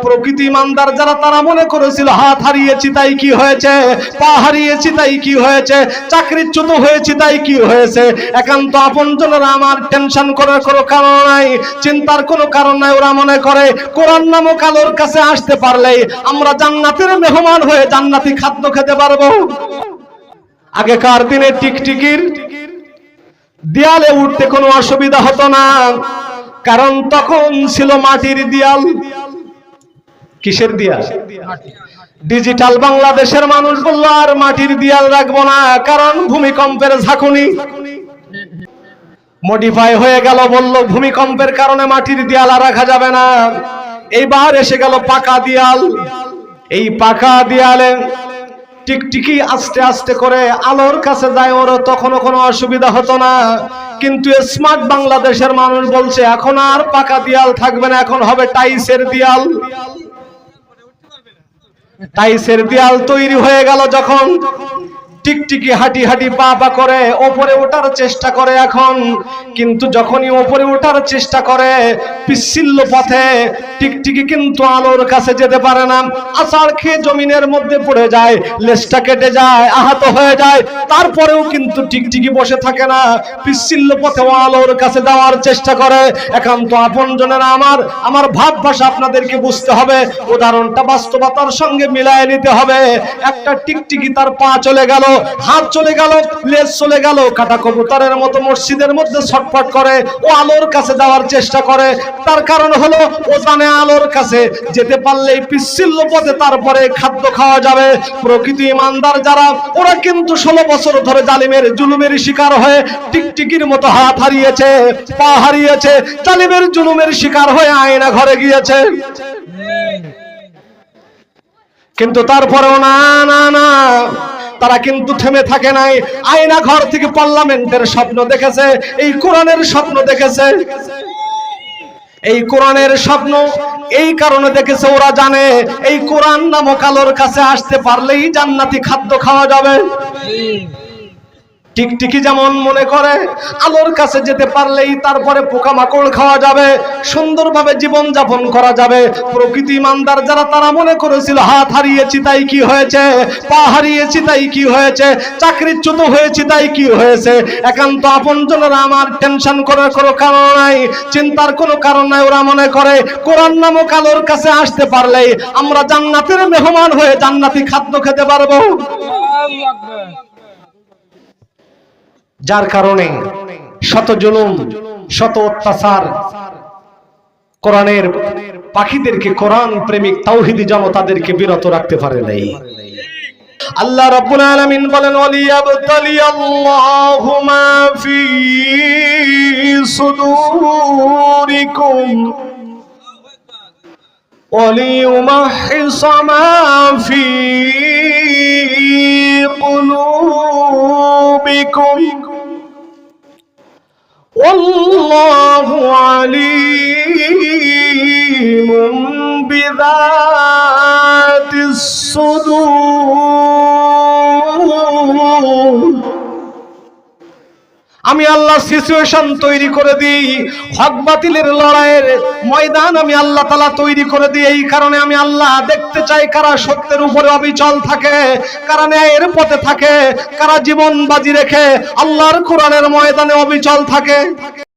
প্রকৃতি ইমানদার যারা তারা মনে করেছিল হাত হারিয়েছি তাই কি হয়েছে, পা হারিয়েছি তাই কি হয়েছে, চাকরিচ্যুত হয়েছি তাই কি হয়েছে। একান্ত আপনজনেরা আমার টেনশন করার কোনো কারণ নাই, চিন্তার কোনো কারণ নাই। ওরা মনে করে কোরআন নামক আলোর কাছে আসতে পারলেই আমরা জান্নাতের মেহমান হয়ে জান্নাতি খাদ্য খেতে পারবো। আগেকার দিনে টিকটিকির দেয়ালে উঠতে কোনো অসুবিধা হতো না, কারণ তখন ছিল মাটির দেয়াল। কিসের দেয়াল? ডিজিটাল বাংলাদেশের মানুষ বলল আর মাটির দেয়াল রাখবো না, কারণ ভূমিকম্পের ঝাঁকুনি। মডিফাই হয়ে গেল, বলল ভূমিকম্পের কারণে মাটির দেয়াল আর রাখা যাবে না। এইবার এসে গেল পাকা দেয়াল। এই পাকা দেয়ালে টিকটিকি আস্তে আস্তে করে আলোর কাছে যায়, ওর তখনও কোনো অসুবিধা হতো না। কিন্তু স্মার্ট বাংলাদেশের মানুষ বলছে এখন আর পাকা দেয়াল থাকবে না, এখন হবে টাইসের দেয়াল। টাইসের দেয়াল তৈরি হয়ে গেল যখন টিকটিকি হাঁটি হাঁটি পা পা করে ওপরে ওঠার চেষ্টা করে এখন, কিন্তু যখনই ওপরে ওঠার চেষ্টা করে পিচ্ছিল পথে টিকটিকি কিন্তু আলোর কাছে যেতে পারে না। আছাড় খেয়ে জমিনের মধ্যে পড়ে যায়, লেজটা কেটে যায়, আহত হয়ে যায়। তারপরেও কিন্তু টিকটিকি বসে থাকে না, পিচ্ছিল পথে আলোর কাছে যাওয়ার চেষ্টা করে। একান্ত আপনজনেরা আমার ভাব ভাষা আপনাদেরকে বুঝতে হবে, উদাহরণটা বাস্তবতার সঙ্গে মিলায় নিতে হবে। একটা টিকটিকি তার পা চলে গেল, হাত চলে গেল, লেজ চলে গেল, কাটা কবুতরের মতো মসজিদের মধ্যে ছটফট করে ও আলোর কাছে যাওয়ার চেষ্টা করে। তার কারণ হলো ও জানে আলোর কাছে যেতে পারলেই পিচ্ছিল পথে তারপরে খাদ্য খাওয়া যাবে। প্রকৃত ইমানদার যারা ওরা কিন্তু 16 বছর ধরে জালিমের জুলুমের শিকার হয়ে টিকটিকির মতো হাত হারিয়েছে, পা হারিয়েছে, জালিমের জুলুমের শিকার হয়ে আয়না ঘরে গিয়েছে। কিন্তু তারপরেও না না না, তারা কিন্তু থেমে থাকে নাই। আয়না ঘর থেকে পার্লামেন্টের স্বপ্ন দেখেছে, এই কোরআনের স্বপ্ন দেখেছে। এই কোরআনের স্বপ্ন এই কারণে দেখেছে, ওরা জানে এই কোরআন নামক আলোর কাছে আসতে পারলেই জান্নাতি খাদ্য খাওয়া যাবে। টিকটিকি যেমন মনে করে আলোর কাছে যেতে পারলেই তারপরে পোকামাকড় খাওয়া যাবে, সুন্দরভাবে জীবন যাপন করা যাবে। প্রকৃতি ইমানদার যারা তারা মনে করেছিল হাত হারিয়েছি তাই কি হয়েছে, পা হারিয়েছি তাই কি হয়েছে, চাকরিচ্যুত হয়েছি তাই কি হয়েছে। একান্ত আপনজনেরা আমার টেনশন করার কোনো কারণ নাই, চিন্তার কোনো কারণ নাই। ওরা মনে করে কোরআন নামক আলোর কাছে আসতে পারলেই আমরা জান্নাতের মেহমান হয়ে জান্নাতি খাদ্য খেতে পারবো। যার কারণে শত জুলুম, শত অত্যাচার কোরআনের পাখিদেরকে, কোরআন প্রেমিক তাওহীদি জনতাদেরকে বিরত রাখতে পারে নাই। আল্লাহ রাব্বুল আলামিন বলেন ওয়ালিয়াবতালিয়াল্লাহু মা ফি সুদুরিকুম ওয়ালিয়ুমাহহিসা মা ফি কুলুবিকুম ওয়াল্লাহু আলীমুম বিযাতিস সুদূর। আমি আল্লাহ সিচুয়েশন তৈরি করে দিই, হক বাতিলের লড়াইয়ের ময়দান আমি আল্লাহ তাআলা তৈরি করে দিই। এই কারণে আমি আল্লাহ দেখতে চাই কারা সত্যের উপরে অবিচল থাকে, কারা ন্যায়ের পথে থাকে, কারা জীবন বাজি রেখে আল্লাহর কোরআনের ময়দানে অবিচল থাকে।